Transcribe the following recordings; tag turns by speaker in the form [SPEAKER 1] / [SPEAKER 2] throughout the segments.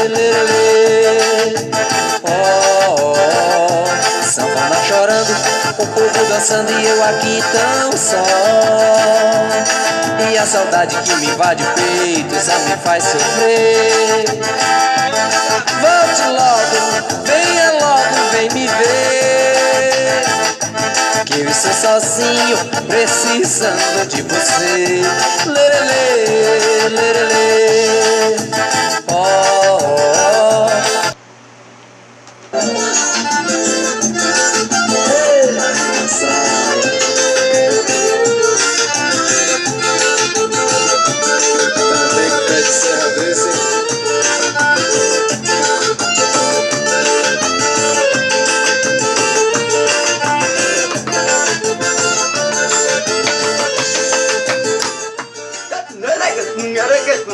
[SPEAKER 1] lerelê. Oh, oh, oh, sanfona chorando, o povo dançando e eu aqui tão só. E a saudade que me invade o peito já me faz sofrer. Volte logo, venha logo, vem me ver, que eu estou sozinho, precisando de você. Lerelê, lerelê. Oh, oh, oh.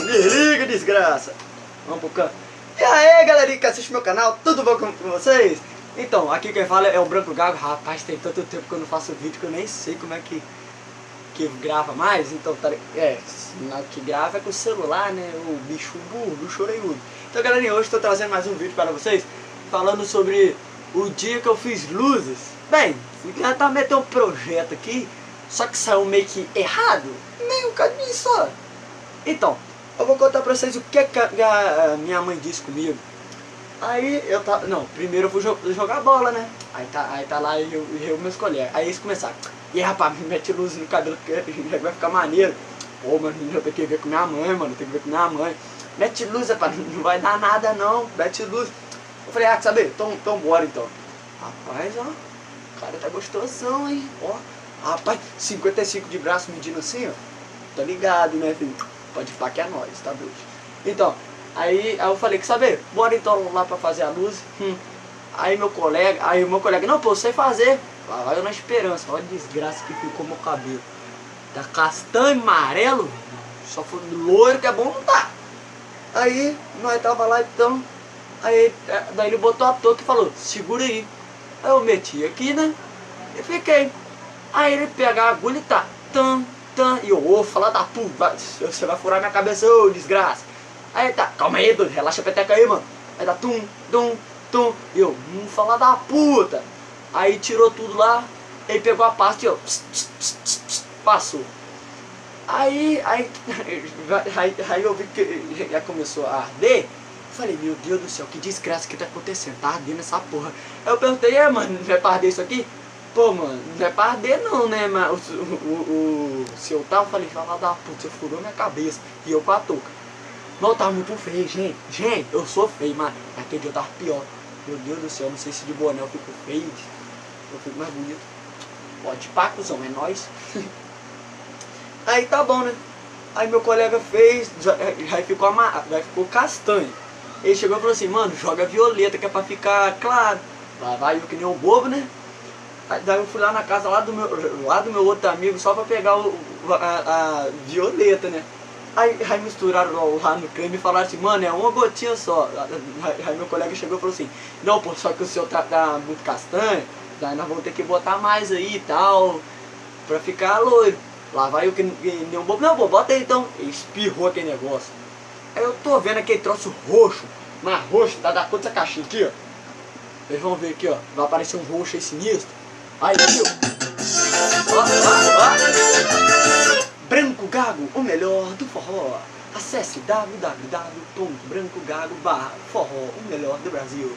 [SPEAKER 2] Desliga, desgraça. Vamos pro canto. E aí, galerinha que assiste meu canal, tudo bom com vocês? Então, aqui quem fala é o Branco Gago. Rapaz, tem tanto tempo que eu não faço vídeo que eu nem sei como é que grava mais. Então, que grava é com o celular, né? O bicho burro, o choreiudo. Então, galerinha, hoje estou trazendo mais um vídeo para vocês, falando sobre o dia que eu fiz luzes. Bem, fui tentar meter um projeto aqui, só que saiu meio que errado, meio um cadinho só. Então, eu vou contar pra vocês o que a minha mãe disse comigo. Aí eu tava... Não, primeiro eu fui jogar bola, né? Aí tá lá eu e meus colegas. Aí eles começaram. E aí, rapaz, me mete luz no cabelo que vai ficar maneiro. Pô, mano, eu tenho que ver com minha mãe, mano. Tem que ver com minha mãe. Mete luz, rapaz, não vai dar nada não. Mete luz. Eu falei, quer saber? Então bora então. Rapaz, ó. O cara tá gostosão, hein? Ó. Rapaz, 55 de braço medindo assim, ó. Tá ligado, né, filho? Pode falar que é nóis, tá, bicho? Então, aí eu falei, quer saber? Bora então lá pra fazer a luz. Aí o meu colega, não, pô, eu sei fazer. Lá vai eu na esperança. Olha a desgraça que ficou meu cabelo. Tá castanho, amarelo. Só foi loiro que é bom não tá. Aí, nós tava lá então. Aí, daí ele botou a touca e falou, segura aí. Aí eu meti aqui, né? E fiquei. Aí ele pega a agulha e tá. E eu, fala da puta, você vai furar minha cabeça, ô desgraça. Aí tá, calma aí, doido, relaxa a peteca aí, mano. Aí tá, e eu, fala da puta. Aí tirou tudo lá, ele pegou a pasta e eu, passou. Aí eu vi que já começou a arder. Falei, meu Deus do céu, que desgraça que tá acontecendo, tá ardendo essa porra. Aí eu perguntei, mano, não é pra arder isso aqui? Pô, mano, não é pra arder não, né, mas se eu tava, falei, fala da puta, você furou minha cabeça, e eu com a touca. Mas eu tava muito feio, gente, eu sou feio, mas naquele dia eu tava pior. Meu Deus do céu, não sei se de boné eu fico feio, eu fico mais bonito. Pode pá, cuzão, é nóis. Aí tá bom, né, aí meu colega fez, já ficou castanho. Ele chegou e falou assim, mano, joga violeta que é pra ficar claro. Lá vai eu que nem um bobo, né. Aí daí eu fui lá na casa lá do meu outro amigo só pra pegar a violeta, né? Aí misturaram lá no creme e falaram assim, mano, é uma gotinha só. Aí meu colega chegou e falou assim, não, pô, só que o seu tá muito castanho, daí nós vamos ter que botar mais aí e tal, pra ficar loiro. Lá vai eu que nem um bobo, não, pô, bota aí então. E espirrou aquele negócio. Aí eu tô vendo aquele troço roxo, mas roxo, tá da cor dessa caixinha aqui, ó. Vocês vão ver aqui, ó, vai aparecer um roxo aí sinistro. Aí, viu? Branco Gago, o melhor do forró. Acesse www.brancogago.forró, o melhor do Brasil.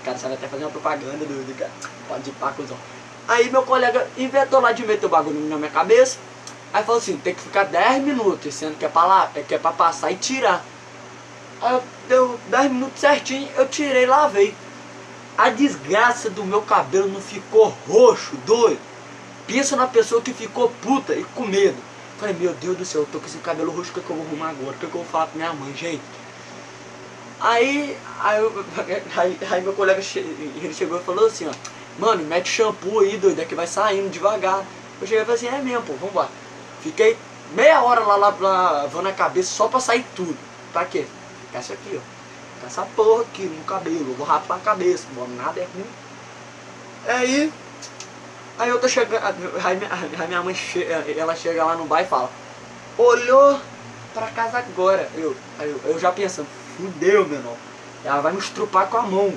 [SPEAKER 2] Cara, você vai até fazer uma propaganda do cara. Pode ir pra cuzão. Aí meu colega inventou lá de meter o bagulho na minha cabeça. Aí falou assim, tem que ficar 10 minutos, sendo que é pra passar e tirar. Aí deu 10 minutos certinho, eu tirei e lavei. A desgraça do meu cabelo não ficou roxo, doido. Pensa na pessoa que ficou puta e com medo. Falei, meu Deus do céu, eu tô com esse cabelo roxo, o que eu vou arrumar agora? O que eu vou falar pra minha mãe, gente? Aí meu colega ele chegou e falou assim, ó, mano, mete shampoo aí, doido, é que vai saindo devagar. Eu cheguei e falei assim, é mesmo, pô, vambora. Fiquei meia hora lá lavando a cabeça só pra sair tudo. Pra quê? Ficar isso aqui, ó. Essa porra aqui no cabelo, eu vou rapar a cabeça, não vou nada é ruim. Aí eu tô chegando, aí minha mãe ela chega lá no bar e fala, olhou pra casa agora. Eu já pensando, fudeu, menor. ela vai me estrupar com a mão.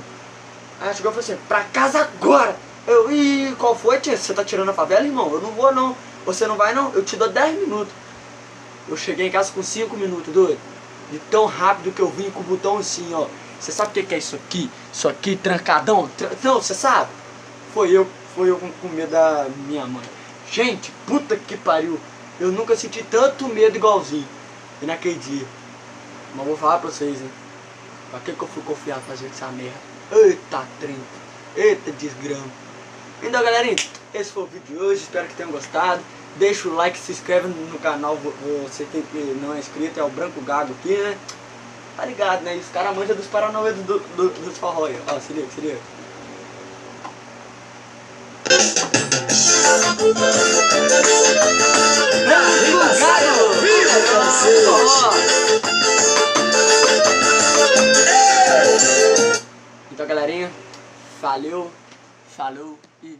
[SPEAKER 2] Aí ela chegou e falou assim, pra casa agora! Eu, ih, qual foi, tia? Você tá tirando a favela, irmão? Eu não vou não. Você não vai não? Eu te dou 10 minutos. Eu cheguei em casa com 5 minutos, doido. De tão rápido que eu vim com o botão assim, ó. Você sabe o que é isso aqui? Isso aqui, trancadão? Não, você sabe? Foi eu com medo da minha mãe. Gente, puta que pariu. Eu nunca senti tanto medo igualzinho naquele dia. Mas vou falar pra vocês, hein. Pra que eu fui confiar fazer essa merda? Eita trem. Eita desgrama. Então, galerinha, esse foi o vídeo de hoje. Espero que tenham gostado. Deixa o like, se inscreve no canal. Você que não é inscrito, é o Branco Gago aqui, né? Tá ligado, né? E os caras manjam dos Paranauê dos forró aí. Ó, se liga, se liga. Então, galerinha, valeu, falou e